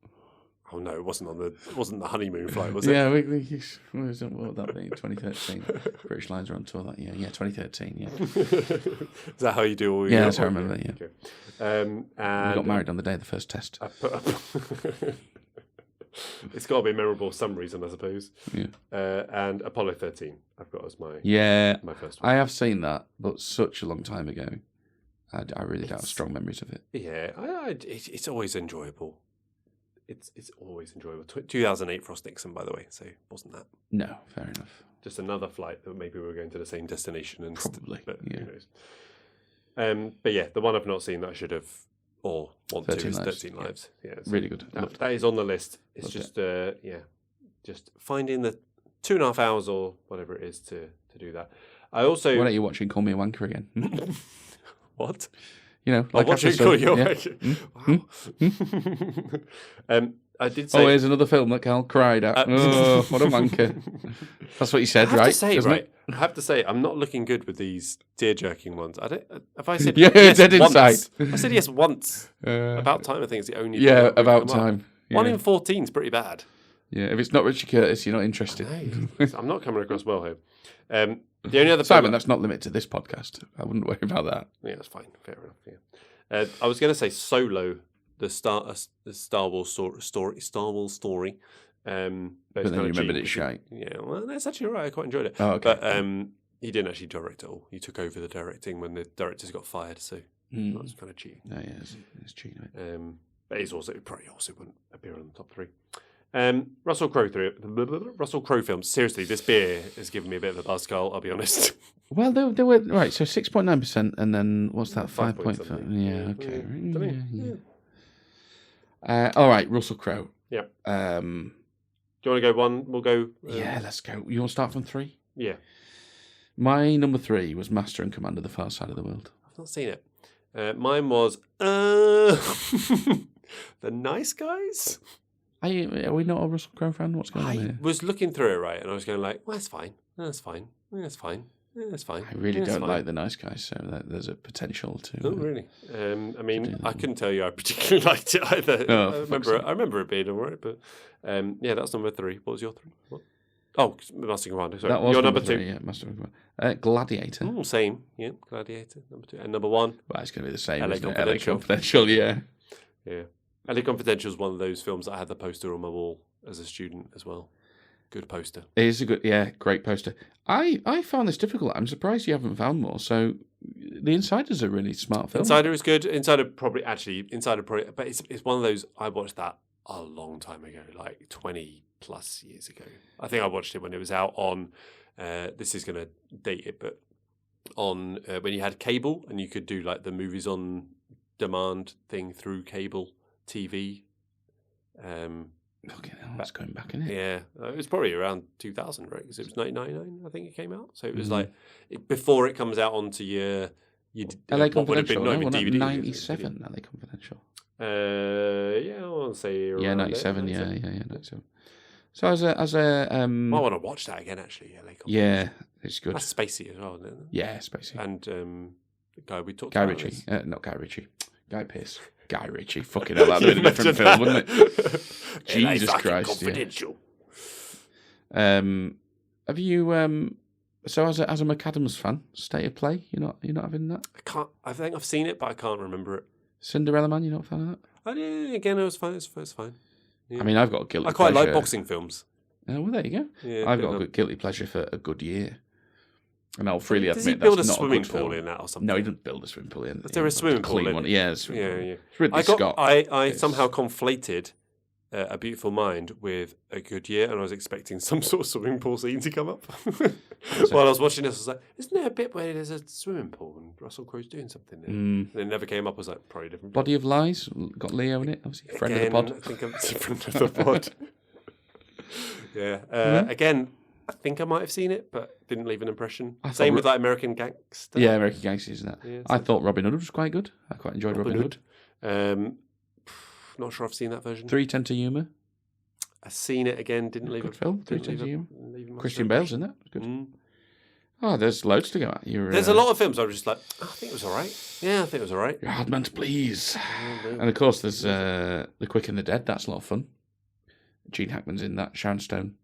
Oh no, it wasn't the honeymoon flight, was it? Yeah, what would that be? 2013. British Lines are on tour that year. Yeah, 2013. Yeah. Is that how you do all your? Yeah, that's how I remember. Yeah. Okay. And we got married on the day of the first test. I put up it's got to be memorable for some reason, I suppose. Yeah. And Apollo 13, I've got as my my first one. I have seen that, but such a long time ago. I really don't have strong memories of it. Yeah, it's always enjoyable. It's always enjoyable. 2008 Frost Nixon, by the way, so wasn't that? No, fair enough. Just another flight that maybe we were going to the same destination and probably, but yeah. who knows? But yeah, the one I've not seen that I should have or want to is 13 Lives. Yeah, so really good. That is on the list. It's just finding the 2.5 hours or whatever it is to do that. I also why don't you watching Call Me a Wanker again? What? You know, like watching Call You Wow. I did say. Oh, here's another film that Carl cried at. Oh, what a wanker! That's what you said, right? I have to say, I'm not looking good with these tear-jerking ones. Have I said yeah, yes dead once? inside. I said yes once. About Time, I think, is the only. Yeah, About Time. Yeah. 1 in 14 is pretty bad. Yeah, if it's not Richard Curtis, you're not interested. I'm not coming across well here. The only other Simon, that's not limited to this podcast. I wouldn't worry about that. Yeah, that's fine. Fair enough. Yeah. I was going to say Solo, the Star Wars story. But then you remembered it's shite. Yeah, well, that's actually all right. I quite enjoyed it. Oh, okay. But he didn't actually direct it all. He took over the directing when the directors got fired. So that was kind of cheating. No, yeah, it's cheating. But it probably also wouldn't appear on the top 3. Russell Crowe films. Seriously, this beer has given me a bit of a buzz, Carl. I'll be honest. Well, they were right. So 6.9%, and then what's that? 5.5. Yeah, okay. Yeah. All right, Russell Crowe. Yeah. Do you want to go one? We'll go. Yeah, let's go. You want to start from 3? Yeah. My number 3 was Master and Commander: The Far Side of the World. I've not seen it. Mine was The Nice Guys. Are we not a Russell Crowe fan? What's going on here? I was looking through it, right, and I was going like, well, that's fine. That's fine. That's fine. That's fine. I really don't like The Nice Guys, so there's a potential to. Oh, really? I mean, I couldn't tell you I particularly liked it either. I remember it being all right, but yeah, that's number 3. What was your 3? What? Oh, Master and Commander. Sorry, that was your number 3, 2. Yeah, Master and Commander. Gladiator. Same. Yeah, Gladiator. Number 2, and number 1. Well, it's going to be the same. LA isn't it? Confidential. LA Confidential. Yeah. Yeah. LA Confidential is one of those films that I had the poster on my wall as a student as well. Good poster. It is great poster. I found this difficult. I'm surprised you haven't found more. So, The Insider's a really smart film. Insider is good. Insider probably, but it's one of those, I watched that a long time ago, like 20 plus years ago. I think I watched it when it was out on, this is going to date it, but on when you had cable and you could do like the movies on demand thing through cable TV. Okay, that's going back, isn't it? Yeah, it was probably around 2000, right? Because it was 1999, I think it came out. So it was like before it comes out onto your LA Confidential. Not even DVD. 97. LA Confidential. Yeah, I want to say 97. Yeah, 97. So as a I want to watch that again. Actually, LA Confidential. Yeah, it's good. That's spacey as well, isn't it? Yeah, spacey. And the guy we talked Guy about. Ritchie. Not Guy Ritchie. Guy Pearce. Guy Ritchie. Fucking hell, that'd be a different film, wouldn't it? Jesus Christ. Confidential. Yeah. Have you so as a McAdams fan, State of Play, you're not having that? I think I've seen it, but I can't remember it. Cinderella Man, you're not a fan of that? Again, it was fine. It's fine. Yeah. I mean, I've got a guilty I quite pleasure. like boxing films. Well, there you go. Yeah, I've got a guilty pleasure for A Good Year. And I'll freely Does he admit build that's a not swimming a good pool film. in that or something? No, he didn't build a swimming pool in. Is there a swimming pool clean in one? it? Yeah, a swimming pool. Yeah. It's Ridley Scott. I somehow conflated A Beautiful Mind with A Good Year, and I was expecting some sort of swimming pool scene to come up. While I was watching this, I was like, isn't there a bit where there's a swimming pool and Russell Crowe's doing something there? And it never came up. I was like, probably different. Body of Lies, got Leo in it, obviously. Friend of the pod. I think I'm a friend of the pod. Again, I think I might have seen it, but didn't leave an impression. Same with like American Gangster. Yeah, American Gangster, isn't that? Yeah, I thought Robin Hood was quite good. I quite enjoyed Robin Hood. Not sure I've seen that version. 310 to Humour. I've seen it again. Didn't leave Good a film. didn't 310 to leave Humour. much Christian impression. Bale's in that. Good. Oh, there's loads to go at. There's a lot of films I was just like, I think it was all right. Yeah, I think it was all right. Your hard man to please. And of course, there's The Quick and the Dead. That's a lot of fun. Gene Hackman's in that. Sharon Stone.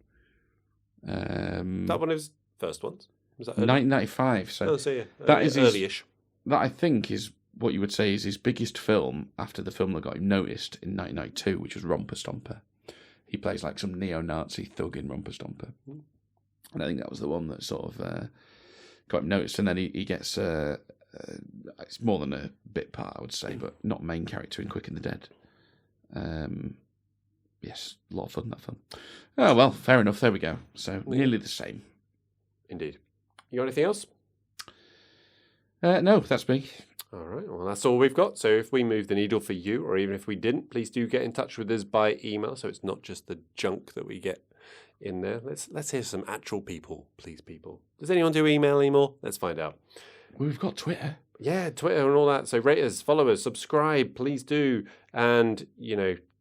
That one of his first ones. Was that early? 1995. So, yeah. that is early-ish. That I think is what you would say is his biggest film after the film that got him noticed in 1992, which was Romper Stomper. He plays like some neo-Nazi thug in Romper Stomper. And I think that was the one that sort of got him noticed. And then he gets, it's more than a bit part, I would say, but not main character in Quick and the Dead. Yes, a lot of fun, that film. Oh, well, fair enough. There we go. So nearly the same. Indeed. You got anything else? No, that's me. All right, well, that's all we've got. So if we move the needle for you, or even if we didn't, please do get in touch with us by email, so it's not just the junk that we get in there. Let's hear some actual people, please, people. Does anyone do email anymore? Let's find out. We've got Twitter. Yeah, Twitter and all that. So rate us, follow us, subscribe, please do. And,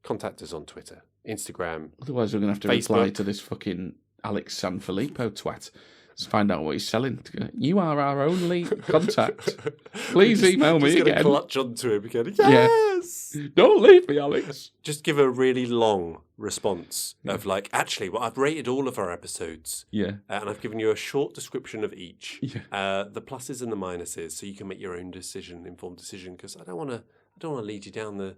contact us on Twitter, Instagram. Otherwise, we're going to have to reply to this fucking Alex Sanfilippo twat. Let's find out what he's selling. You are our only contact. Please email me again. Clutch onto him again. Yes! Yeah. Don't leave me, Alex. Just give a really long response of like, actually, well, I've rated all of our episodes. Yeah. And I've given you a short description of each. Yeah. The pluses and the minuses, so you can make your own informed decision, because I don't want to lead you down the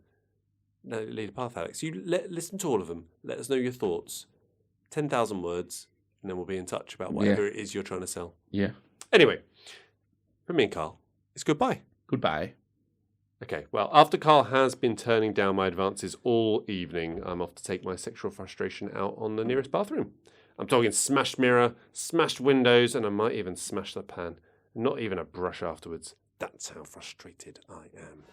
path, Alex. You listen to all of them. Let us know your thoughts. 10,000 words. And then we'll be in touch about whatever it is you're trying to sell. Yeah. Anyway, from me and Carl, it's goodbye. Goodbye. Okay, well, after Carl has been turning down my advances all evening, I'm off to take my sexual frustration out on the nearest bathroom. I'm talking smashed mirror, smashed windows, and I might even smash the pan. Not even a brush afterwards. That's how frustrated I am.